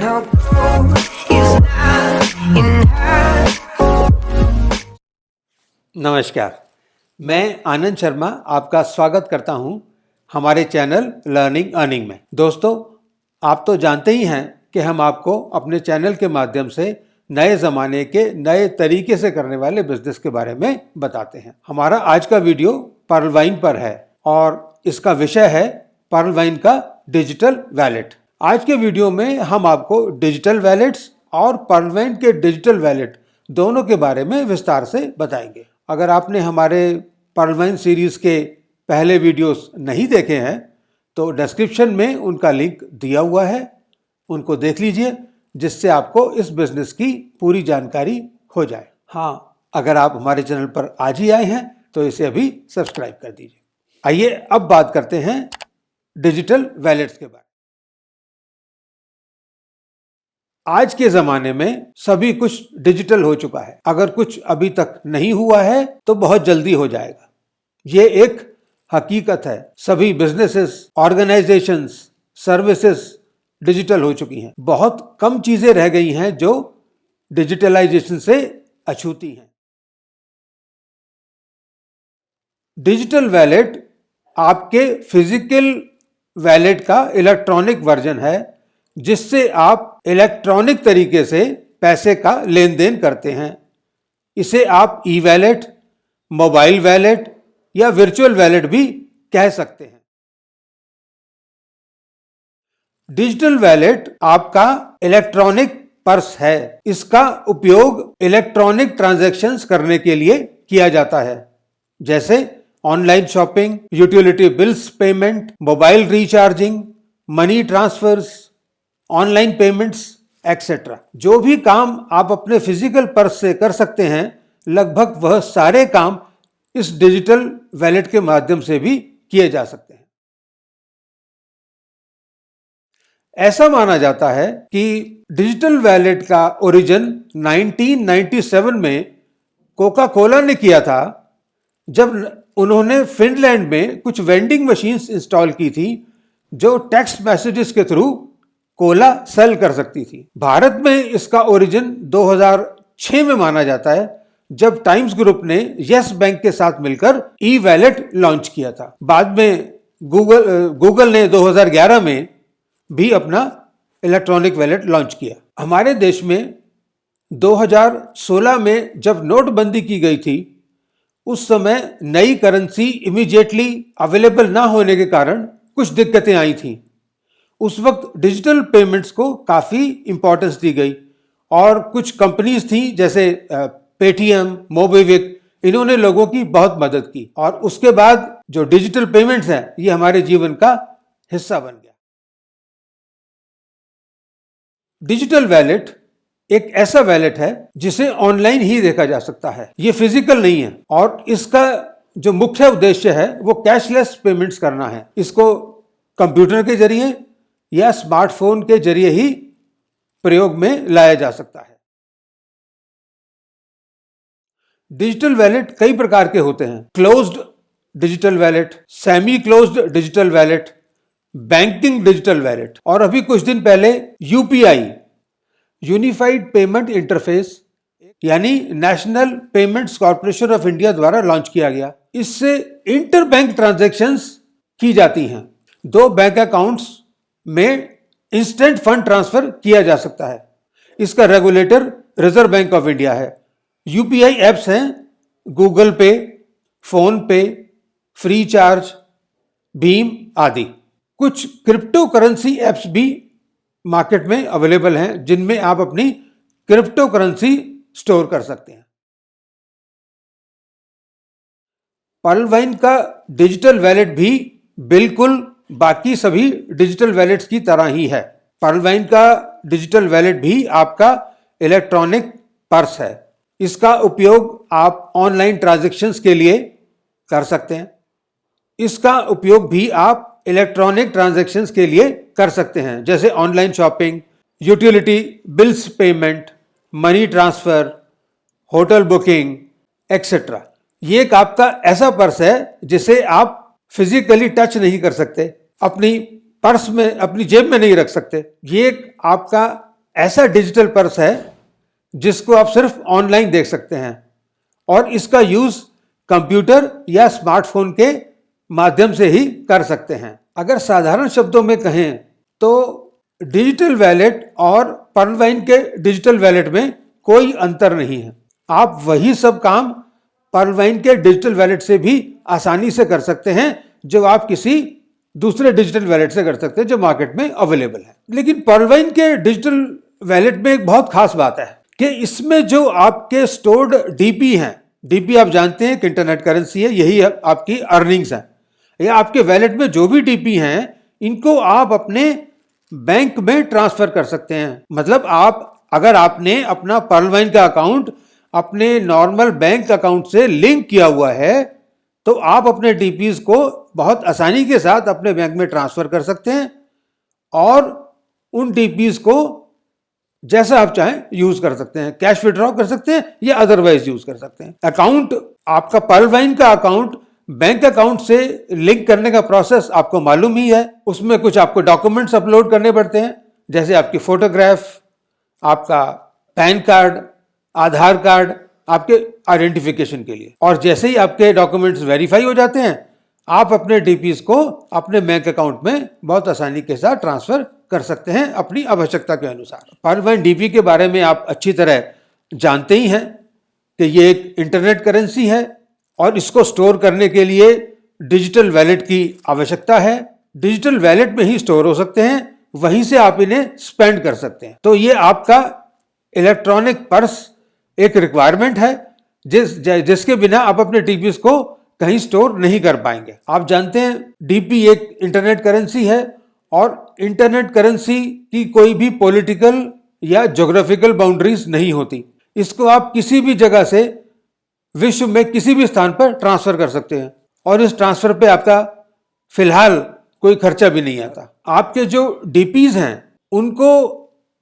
No gold is not enough. नमस्कार, मैं आनंद शर्मा आपका स्वागत करता हूं हमारे चैनल लर्निंग अर्निंग में। दोस्तों, आप तो जानते ही हैं कि हम आपको अपने चैनल के माध्यम से नए ज़माने के नए तरीके से करने वाले बिजनेस के बारे में बताते हैं। हमारा आज का वीडियो पर्ल वाइन पर है और इसका विषय है पर्ल वाइन का डिजिटल वैलेट। आज के वीडियो में हम आपको डिजिटल वैलेट्स और पर्ल वाइन के डिजिटल वैलेट दोनों के बारे में विस्तार से बताएंगे। अगर आपने हमारे पर्ल वाइन सीरीज के पहले वीडियोस नहीं देखे हैं तो डिस्क्रिप्शन में उनका लिंक दिया हुआ है, उनको देख लीजिए, जिससे आपको इस बिजनेस की पूरी जानकारी हो जाए। हाँ, अगर आप हमारे चैनल पर आज ही आए हैं तो इसे अभी सब्सक्राइब कर दीजिए। आइए अब बात करते हैं डिजिटल वैलेट्स के बारे में। आज के ज़माने में सभी कुछ डिजिटल हो चुका है। अगर कुछ अभी तक नहीं हुआ है तो बहुत जल्दी हो जाएगा। ये एक हकीकत है। सभी बिजनेसेस, ऑर्गेनाइजेशंस, सर्विसेज डिजिटल हो चुकी हैं। बहुत कम चीज़ें रह गई हैं जो डिजिटलाइजेशन से अछूती हैं। डिजिटल वैलेट आपके फिजिकल वैलेट का इलेक्ट्रॉनिक वर्जन है, जिससे आप इलेक्ट्रॉनिक तरीके से पैसे का लेन देन करते हैं। इसे आप ई वैलेट, मोबाइल वैलेट या वर्चुअल वैलेट भी कह सकते हैं। डिजिटल वैलेट आपका इलेक्ट्रॉनिक पर्स है। इसका उपयोग इलेक्ट्रॉनिक ट्रांजैक्शंस करने के लिए किया जाता है, जैसे online shopping, utility bills payment, mobile recharging, money transfers, online payments etcetera. जो भी काम आप अपने फिजिकल पर्स से कर सकते हैं, लगभग वह सारे काम इस डिजिटल वैलेट के माध्यम से भी किए जा सकते हैं। ऐसा माना जाता है कि डिजिटल वैलेट का ओरिजिन 1997 में कोका कोला ने किया था, जब उन्होंने फिनलैंड में कुछ वेंडिंग मशीन्स इंस्टॉल की थी जो टेक्स्ट मैसेजेस के थ्रू कोला सेल कर सकती थी। भारत में इसका ओरिजिन 2006 में माना जाता है, जब टाइम्स ग्रुप ने यस बैंक के साथ मिलकर ई वैलेट लॉन्च किया था। बाद में गूगल ने 2011 में भी अपना इलेक्ट्रॉनिक वैलेट लॉन्च किया। हमारे देश में 2016 में जब नोटबंदी की गई थी, उस समय नई करेंसी इमीडिएटली अवेलेबल ना होने के कारण कुछ दिक्कतें आई थी। उस वक्त डिजिटल पेमेंट्स को काफ़ी इंपॉर्टेंस दी गई और कुछ कंपनीज थी जैसे पेटीएम, मोबीक्विक, इन्होंने लोगों की बहुत मदद की और उसके बाद जो डिजिटल पेमेंट्स हैं ये हमारे जीवन का हिस्सा बन गया। डिजिटल वैलेट एक ऐसा वैलेट है जिसे ऑनलाइन ही देखा जा सकता है। ये फिजिकल नहीं है और इसका जो मुख्य उद्देश्य है वो कैशलेस पेमेंट्स करना है। इसको कंप्यूटर के जरिए या स्मार्टफोन के जरिए ही प्रयोग में लाया जा सकता है। डिजिटल वैलेट कई प्रकार के होते हैं। Closed digital wallet, semi closed digital wallet, banking digital wallet और अभी कुछ दिन पहले यूपीआई, यूनिफाइड पेमेंट इंटरफेस, यानी national payments corporation of India द्वारा लॉन्च किया गया। इससे इंटर बैंक ट्रांजैक्शंस की जाती हैं। दो बैंक अकाउंट्स में इंस्टेंट फंड ट्रांसफर किया जा सकता है। इसका regulator reserve bank of India है। यूपीआई एप्स हैं गूगल पे, फोन पे, फ्री चार्ज, भीम आदि। कुछ क्रिप्टो करेंसी एप्स भी मार्केट में अवेलेबल हैं, जिनमें आप अपनी क्रिप्टो करेंसी स्टोर कर सकते हैं। पर्ल वाइन का डिजिटल वैलेट भी बिल्कुल बाकी सभी डिजिटल वैलेट्स की तरह ही है। पर्ल वाइन का डिजिटल वैलेट भी आपका इलेक्ट्रॉनिक पर्स है। इसका उपयोग आप ऑनलाइन ट्रांजैक्शंस के लिए कर सकते हैं। इसका उपयोग भी आप इलेक्ट्रॉनिक ट्रांजैक्शंस के लिए कर सकते हैं, जैसे online shopping, utility bills payment, money transfer, hotel booking etcetera. ये एक आपका ऐसा पर्स है जिसे आप फिजिकली टच नहीं कर सकते, अपनी पर्स में, अपनी जेब में नहीं रख सकते। ये एक आपका ऐसा डिजिटल पर्स है जिसको आप सिर्फ ऑनलाइन देख सकते हैं और इसका यूज कंप्यूटर या स्मार्टफोन के माध्यम से ही कर सकते हैं। अगर साधारण शब्दों में कहें तो डिजिटल वैलेट और पर्लवाइन के डिजिटल वैलेट में कोई अंतर नहीं है। आप वही सब काम पर्लवाइन के डिजिटल वैलेट से भी आसानी से कर सकते हैं जो आप किसी दूसरे डिजिटल वैलेट से कर सकते हैं जो मार्केट में अवेलेबल है। लेकिन पर्लवाइन के डिजिटल वैलेट में एक बहुत खास बात है कि इसमें जो आपके स्टोर्ड डीपी हैं, डीपी आप जानते हैं कि इंटरनेट करेंसी है, यही आपकी अर्निंग्स है। या आपके वैलेट में जो भी डीपी हैं इनको आप अपने बैंक में ट्रांसफर कर सकते हैं। मतलब अगर आपने अपना पर्लवाइन का अकाउंट अपने नॉर्मल बैंक अकाउंट से लिंक किया हुआ है तो आप अपने डीपीज को बहुत आसानी के साथ अपने बैंक में ट्रांसफर कर सकते हैं और उन डीपीज को जैसा आप चाहें यूज कर सकते हैं। कैश विड्रॉ कर सकते हैं या अदरवाइज यूज कर सकते हैं। अकाउंट, आपका पर्लवाइन का अकाउंट बैंक अकाउंट से लिंक करने का प्रोसेस आपको मालूम ही है। उसमें कुछ आपको डॉक्यूमेंट्स अपलोड करने पड़ते हैं, जैसे आपकी फोटोग्राफ, आपका पैन कार्ड, आधार कार्ड, आपके आइडेंटिफिकेशन के लिए। और जैसे ही आपके डॉक्यूमेंट्स वेरीफाई हो जाते हैं आप अपने डीपीज को अपने बैंक अकाउंट में बहुत आसानी के साथ ट्रांसफर कर सकते हैं अपनी आवश्यकता के अनुसार। पर्लवाइन डीपी के बारे में आप अच्छी तरह जानते ही हैं कि ये एक इंटरनेट करेंसी है और इसको स्टोर करने के लिए डिजिटल वैलेट की आवश्यकता है। डिजिटल वैलेट में ही स्टोर हो सकते हैं, वहीं से आप इन्हें स्पेंड कर सकते हैं। तो ये आपका इलेक्ट्रॉनिक पर्स एक रिक्वायरमेंट है जिसके बिना आप अपने डीपीज को कहीं स्टोर नहीं कर पाएंगे। आप जानते हैं डीपी एक इंटरनेट करेंसी है और इंटरनेट करेंसी की कोई भी पॉलिटिकल या ज्योग्राफिकल बाउंड्रीज नहीं होती। इसको आप किसी भी जगह से विश्व में किसी भी स्थान पर ट्रांसफर कर सकते हैं और इस ट्रांसफर पे आपका फिलहाल कोई खर्चा भी नहीं आता। आपके जो डीपीज हैं उनको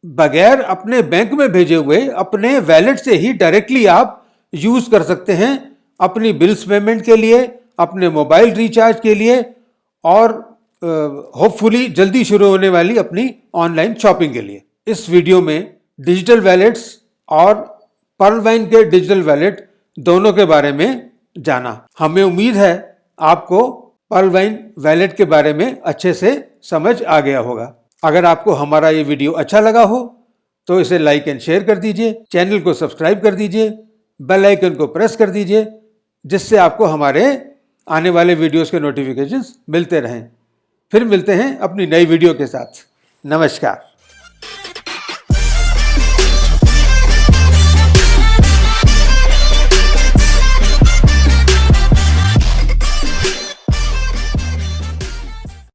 बगैर अपने बैंक में भेजे हुए अपने वैलेट से ही डायरेक्टली आप यूज कर सकते हैं अपनी बिल्स पेमेंट के लिए, अपने मोबाइल रिचार्ज के लिए और होपफुली जल्दी शुरू होने वाली अपनी ऑनलाइन शॉपिंग के लिए। इस वीडियो में डिजिटल वैलेट्स और पर्लवाइन के डिजिटल वैलेट दोनों के बारे में जाना। हमें उम्मीद है आपको पर्लवाइन वैलेट के बारे में अच्छे से समझ आ गया होगा। अगर आपको हमारा ये वीडियो अच्छा लगा हो तो इसे लाइक एंड शेयर कर दीजिए, चैनल को सब्सक्राइब कर दीजिए, बेल आइकन को प्रेस कर दीजिए जिससे आपको हमारे आने वाले वीडियोस के नोटिफिकेशंस मिलते रहें। फिर मिलते हैं अपनी नई वीडियो के साथ। नमस्कार।